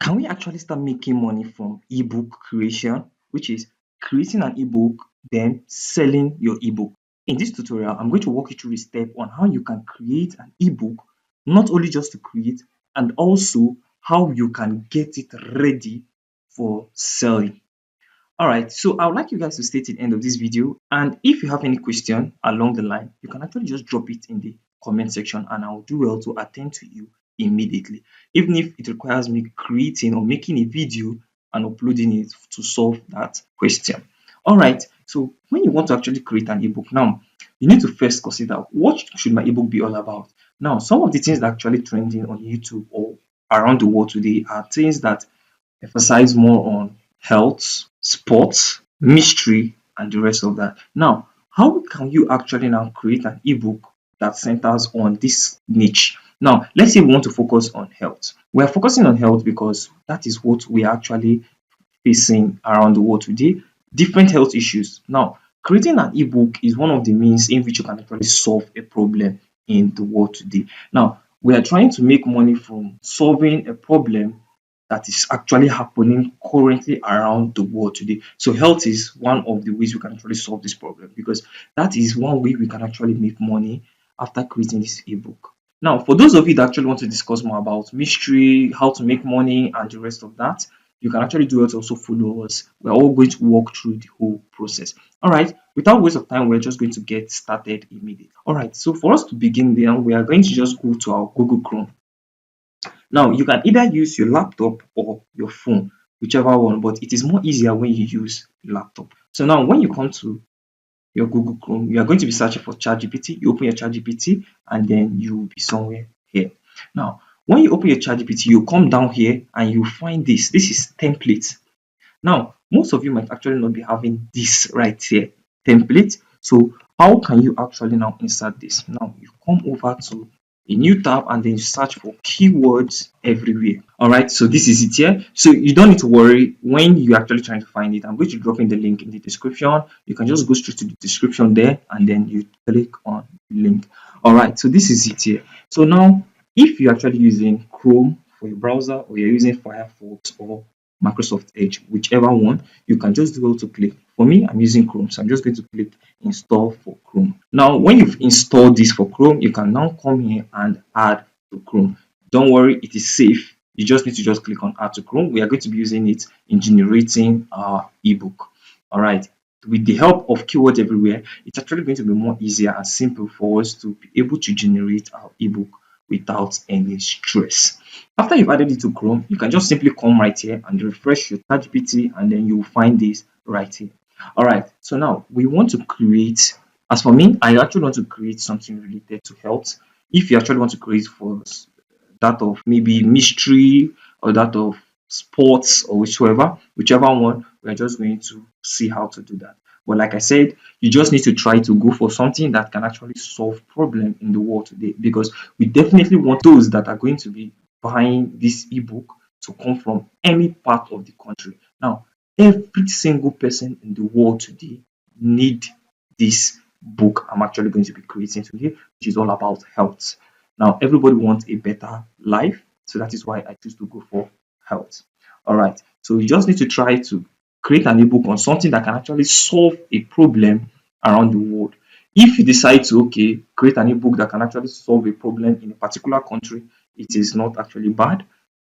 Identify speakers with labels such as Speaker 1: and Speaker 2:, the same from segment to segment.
Speaker 1: Can we actually start making money from ebook creation, which is creating an ebook, then selling your ebook? In this tutorial, I'm going to walk you through a step on how you can create an ebook, not only just to create, and also how you can get it ready for selling. All right, so I would like you guys to stay till the end of this video, and if you have any question along the line, you can actually just drop it in the comment section and I'll do well to attend to you immediately, even if it requires me creating or making a video and uploading it to solve that question. All right, so when you want to actually create an ebook, now you need to first consider what should my ebook be all about. Now, some of the things that are actually trending on YouTube or around the world today are things that emphasize more on health, sports, mystery, and the rest of that. Now, how can you actually now create an ebook that centers on this niche? Now, let's say we want to focus on health. We are focusing on health because that is what we are actually facing around the world today. Different health issues. Now, creating an ebook is one of the means in which you can actually solve a problem in the world today. Now, we are trying to make money from solving a problem that is actually happening currently around the world today. So health is one of the ways we can actually solve this problem, because that is one way we can actually make money after creating this ebook. Now, for those of you that actually want to discuss more about mystery, how to make money, and the rest of that, you can actually do it. Also follow us. We're all going to walk through the whole process. All right, without waste of time, we're just going to get started immediately. All right, so for us to begin, then we are going to just go to our Google Chrome. Now, you can either use your laptop or your phone, whichever one, but it is more easier when you use laptop. So now when you come to your Google Chrome, you are going to be searching for ChatGPT. You open your ChatGPT and then you will be somewhere here. Now, when you open your ChatGPT, you come down here and you find this. This is template. Now, most of you might actually not be having this right here, template. So how can you actually now insert this? Now you come over to a new tab and then you search for keywords everywhere. All right, so this is it here. So you don't need to worry when you're actually trying to find it. I'm going to drop in the link in the description. You can just go straight to the description there and then you click on the link. All right, so this is it here. So now if you're actually using Chrome for your browser, or you're using Firefox or Microsoft Edge, whichever one, you can just do auto click. For me, I'm using Chrome, so I'm just going to click install for Chrome. Now, when you've installed this for Chrome, you can now come here and add to Chrome. Don't worry, it is safe. You just need to just click on add to Chrome. We are going to be using it in generating our ebook. All right. With the help of keywords everywhere, it's actually going to be more easier and simple for us to be able to generate our ebook without any stress. After you've added it to Chrome, you can just simply come right here and refresh your ChatGPT and then you will find this right here. All right, so now we want to create, as for me, I actually want to create something related to health. If you actually want to create for that of maybe mystery or that of sports or whichever one, we're just going to see how to do that. But like I said, you just need to try to go for something that can actually solve problem in the world today, because we definitely want those that are going to be buying this ebook to come from any part of the country. Now, every single person in the world today need this book I'm actually going to be creating today, which is all about health. Now, everybody wants a better life, so that is why I choose to go for health. All right, so you just need to try to create an ebook on something that can actually solve a problem around the world. If you decide to create an ebook that can actually solve a problem in a particular country, it is not actually bad.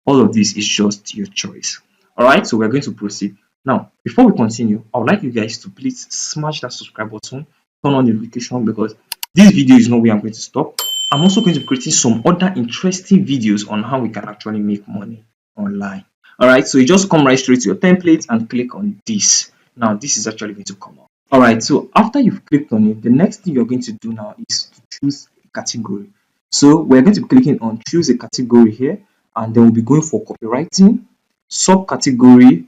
Speaker 1: All of this is just your choice. All right, so we're going to proceed. Now, before we continue, I would like you guys to please smash that subscribe button, turn on the notification, because this video is not where I'm going to stop. I'm also going to be creating some other interesting videos on how we can actually make money online. All right, so you just come right straight to your template and click on this. Now, this is actually going to come up. All right, so after you've clicked on it, the next thing you're going to do now is to choose a category. So we're going to be clicking on choose a category here, and then we'll be going for copywriting, subcategory,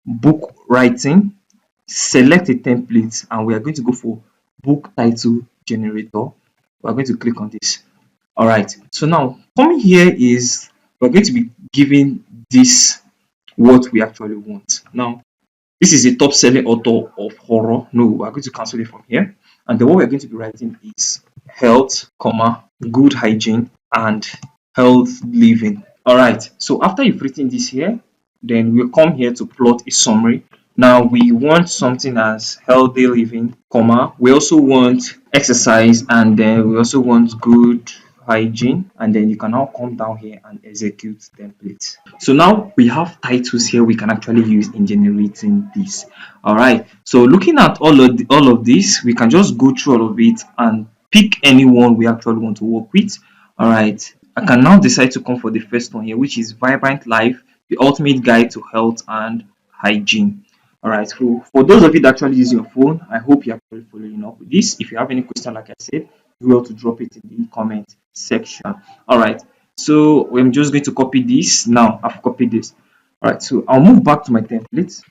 Speaker 1: book writing, select a template, and we are going to go for book title generator. We're going to click on this. All right, so now coming here is we're going to be giving this what we actually want. Now, this is a top selling author of horror. No, we're going to cancel it from here. And then what we're going to be writing is health, good hygiene, and health living. All right, so after you've written this here, then we'll come here to plot a summary. Now we want something as healthy living, comma. We also want exercise, and then we also want good hygiene, and then you can now come down here and execute template. So now we have titles here we can actually use in generating this. All right, so looking at all of this, we can just go through all of it and pick any one we actually want to work with. All right, I can now decide to come for the first one here, which is Vibrant Life, the ultimate guide to health and hygiene. All right, so for those of you that actually use your phone, I hope you're actually following up with this. If you have any question, like I said, you will to drop it in the comment section. All right, so I'm just going to copy this. Now I've copied this. All right, so I'll move back to my template.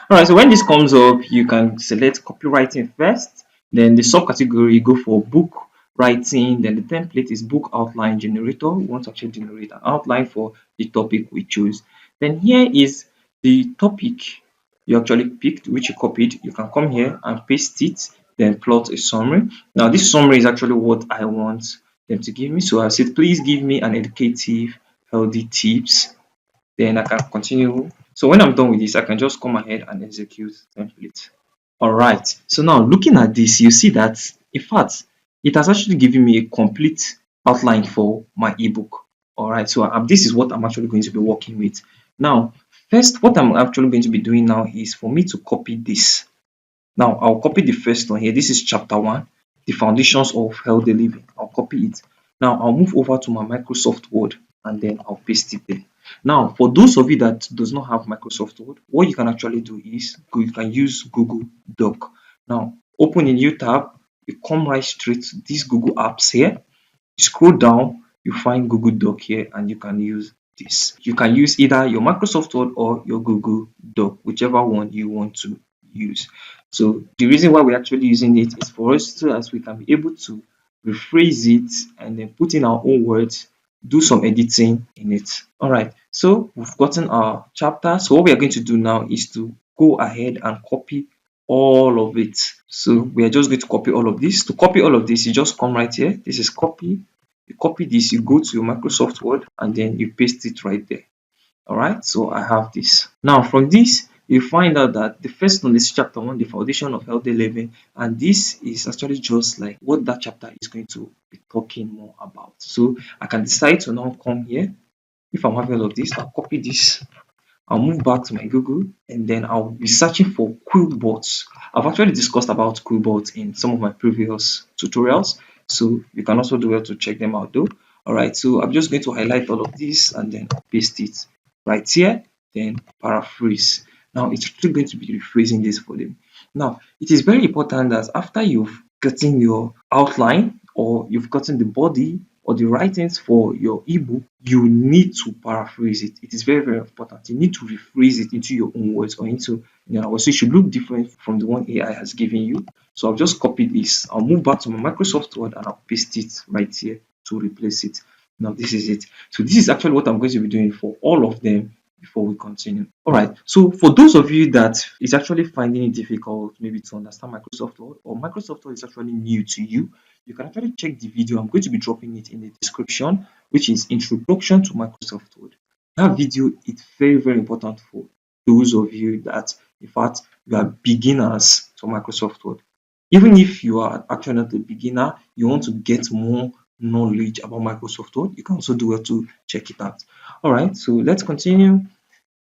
Speaker 1: All right, so when this comes up, you can select copywriting first, then the subcategory you go for book writing, then the template is book outline generator. We want to actually generate an outline for the topic we choose. Then here is the topic you actually picked, which you copied. You can come here and paste it, then plot a summary. Now, this summary is actually what I want them to give me. So I said, please give me an educative, healthy tips, then I can continue. So when I'm done with this, I can just come ahead and execute template. All right, so now looking at this, you see that in fact it has actually given me a complete outline for my ebook. All right, so this is what I'm actually going to be working with. Now first, what I'm actually going to be doing now is for me to copy this. Now I'll copy the first one here. This is chapter 1, the foundations of healthy living. I'll copy it. Now I'll move over to my Microsoft Word and then I'll paste it there. Now for those of you that does not have Microsoft Word, what you can actually do is you can use Google Doc. Now open a new tab, you come right straight to these Google apps here. You scroll down, you find Google Doc here and you can use this. You can use either your Microsoft Word or your Google Doc, whichever one you want to use. So the reason why we're actually using it is for us so as we can be able to rephrase it and then put in our own words, do some editing in it. All right, so we've gotten our chapter. So what we are going to do now is to go ahead and copy all of it. So we are just going to copy all of this. To copy all of this, you just come right here. This is copy. You copy this, you go to your Microsoft Word and then you paste it right there. All right, so I have this. Now from this, you find out that the first one is chapter 1, the foundation of healthy living, and this is actually just like what that chapter is going to be talking more about. So I can decide to now come here. If I'm having all of this, I'll copy this. I'll move back to my Google and then I'll be searching for Quillbots. I've actually discussed about Quillbots in some of my previous tutorials, so you can also do well to check them out though. All right, so I'm just going to highlight all of this and then paste it right here, then paraphrase. Now it's actually going to be rephrasing this for them. Now it is very important that after you've gotten your outline or you've gotten the body or the writings for your ebook, you need to paraphrase it. It is very, very important. You need to rephrase it into your own words or into, so it should look different from the one AI has given you. So I'll just copy this. I'll move back to my Microsoft Word and I'll paste it right here to replace it. Now this is it. So this is actually what I'm going to be doing for all of them before we continue. All right, so for those of you that is actually finding it difficult maybe to understand Microsoft Word, or Microsoft Word is actually new to you, you can actually check the video. I'm going to be dropping it in the description, which is Introduction to Microsoft Word. That video is very, very important for those of you that, in fact, you are beginners to Microsoft Word. Even if you are actually not a beginner, you want to get more knowledge about Microsoft Word, you can also do well to check it out. All right, so let's continue.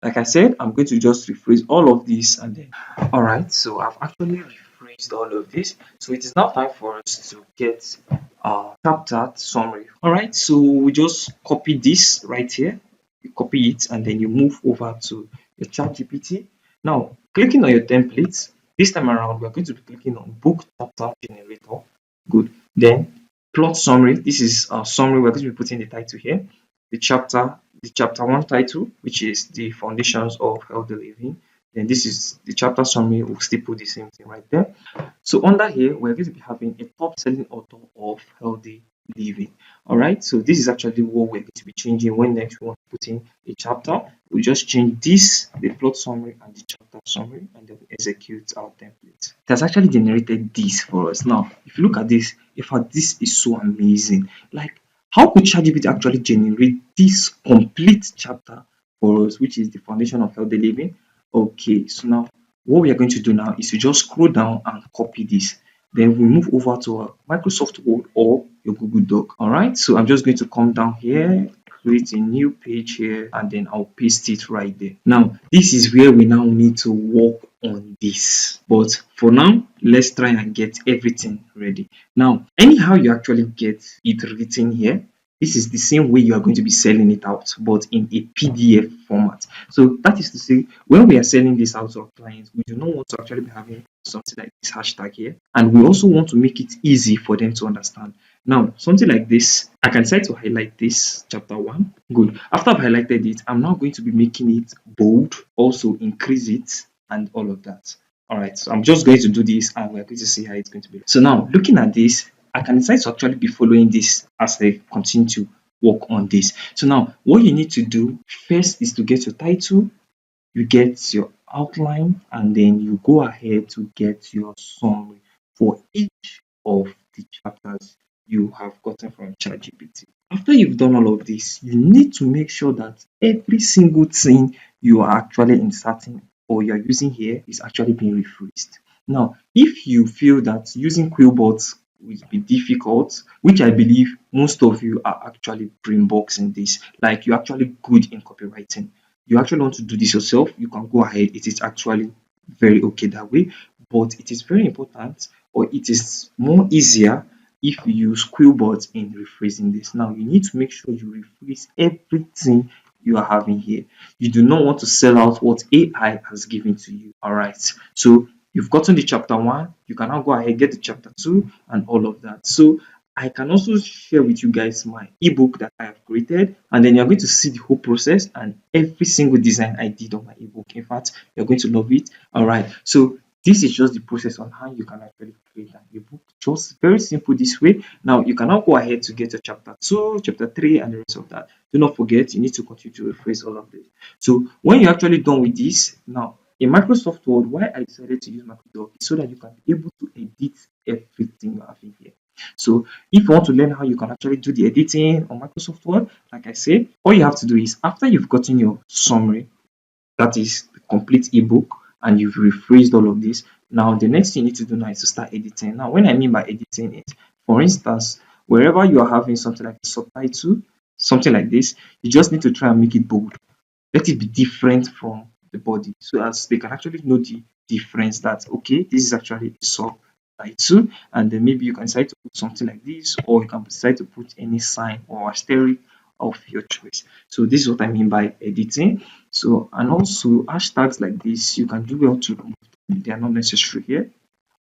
Speaker 1: Like I said, I'm going to just rephrase all of this and then. All right, so I've actually rephrased all of this. So it is now time for us to get our chapter summary. All right, so we just copy this right here. You copy it and then you move over to your chat GPT. Now, clicking on your templates, this time around, we're going to be clicking on book chapter generator. Good. Then plot summary. This is our summary. We're going to be putting the title here. The chapter 1 title, which is the foundations of healthy living. Then this is the chapter summary. We'll still put the same thing right there. So under here, we're going to be having a top selling author of healthy living. All right, so this is actually what we're going to be changing when next we want to put in a chapter. We just change this, the plot summary and the chapter summary, and then we execute our template. It has actually generated this for us. Now if you look at this, in fact, this is so amazing. Like, How could ChatGPT actually generate this complete chapter for us, which is the foundation of healthy living? Okay, so now what we are going to do now is to just scroll down and copy this. Then we move over to our Microsoft Word or your Google Doc. All right, so I'm just going to come down here, create a new page here, and then I'll paste it right there. Now, this is where we now need to work on this. But for now, let's try and get everything ready. Now, anyhow you actually get it written here, this is the same way you are going to be selling it out, but in a PDF format. So that is to say, when we are selling this out to our clients, we do not want to actually be having something like this hashtag here. And we also want to make it easy for them to understand. Now, something like this, I can decide to highlight this chapter 1. Good. After I've highlighted it, I'm now going to be making it bold, also increase it, and all of that. All right, so I'm just going to do this and we're going to see how it's going to be. So now, looking at this, I can decide to actually be following this as I continue to work on this. So now, what you need to do first is to get your title, you get your outline, and then you go ahead to get your summary for each of the chapters you have gotten from ChatGPT. After you've done all of this, you need to make sure that every single thing you are actually inserting or you're using here is actually being rephrased. Now, if you feel that using Quillbots will be difficult, which I believe most of you are actually brain box in this, like you're actually good in copywriting, you actually want to do this yourself, you can go ahead. It is actually very okay that way, but it is very important, or it is more easier if you use Quillbot in rephrasing this. Now, you need to make sure you rephrase everything you are having here. You do not want to sell out what AI has given to you. All right. So you've gotten the chapter 1, you can now go ahead, get the chapter 2, and all of that. So I can also share with you guys my ebook that I have created, and then you're going to see the whole process and every single design I did on my ebook. In fact, you're going to love it. All right. So this is just the process on how you can actually create an ebook. Just very simple this way. Now you can now go ahead to get your chapter 2, chapter 3, and the rest of that. Do not forget, you need to continue to rephrase all of this. So when you're actually done with this, now in Microsoft Word, why I decided to use Microsoft Word is so that you can be able to edit everything you have in here. So if you want to learn how you can actually do the editing on Microsoft Word, like I said, all you have to do is after you've gotten your summary, that is the complete ebook, and you've rephrased all of this, now the next thing you need to do now is to start editing. Now, when I mean by editing is, for instance, wherever you are having something like a subtitle, something like this, you just need to try and make it bold. Let it be different from the body so as they can actually know the difference that, okay, this is actually a subtitle, and then maybe you can decide to put something like this, or you can decide to put any sign or asterisk of your choice. So this is what I mean by editing. So, and also hashtags like this, you can do well to remove them. They are not necessary here.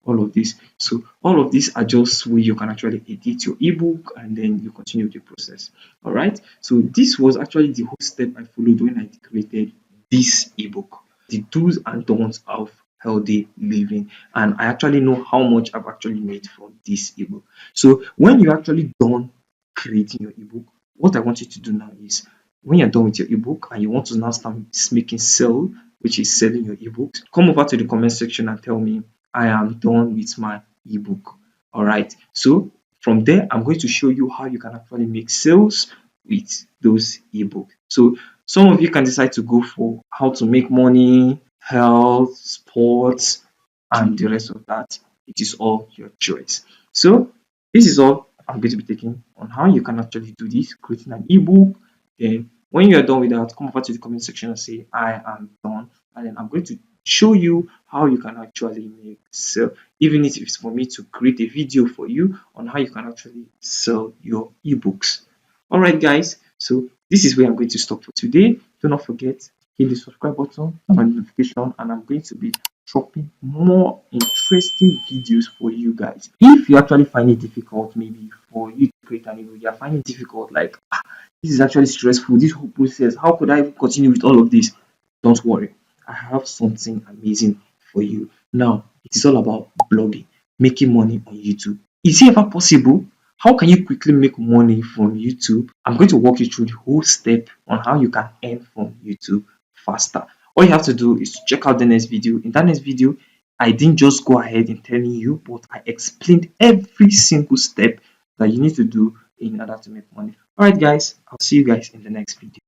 Speaker 1: All of this. So all of these are just where you can actually edit your ebook and then you continue the process. All right. So this was actually the whole step I followed when I created this ebook, the do's and don'ts of healthy living, and I actually know how much I've actually made from this ebook. So when you're actually done creating your ebook, what I want you to do now is, when you're done with your ebook and you want to now start making sell, which is selling your ebooks, come over to the comment section and tell me I am done with my ebook. All right. So from there, I'm going to show you how you can actually make sales with those ebooks. So some of you can decide to go for how to make money, health, sports, and the rest of that. It is all your choice. So this is all I'm going to be taking on how you can actually do this, creating an ebook. Then when you're done with that, come over to the comment section and say I am done, and then I'm going to show you how you can actually make sell, even if it's for me to create a video for you on how you can actually sell your ebooks. All right, guys, so this is where I'm going to stop for today. Do not forget, hit the subscribe button, turn on notification, and I'm going to be dropping more interesting videos for you guys. If you actually find it difficult, maybe for you to create an ebook, you're finding it difficult, like this is actually stressful, this whole process, how could I continue with all of this? Don't worry, I have something amazing for you. Now, it is all about blogging, making money on YouTube. Is it ever possible? How can you quickly make money from YouTube? I'm going to walk you through the whole step on how you can earn from YouTube faster. All you have to do is to check out the next video. In that next video, I didn't just go ahead and telling you, but I explained every single step that you need to do in order to make money. All right, guys, I'll see you guys in the next video.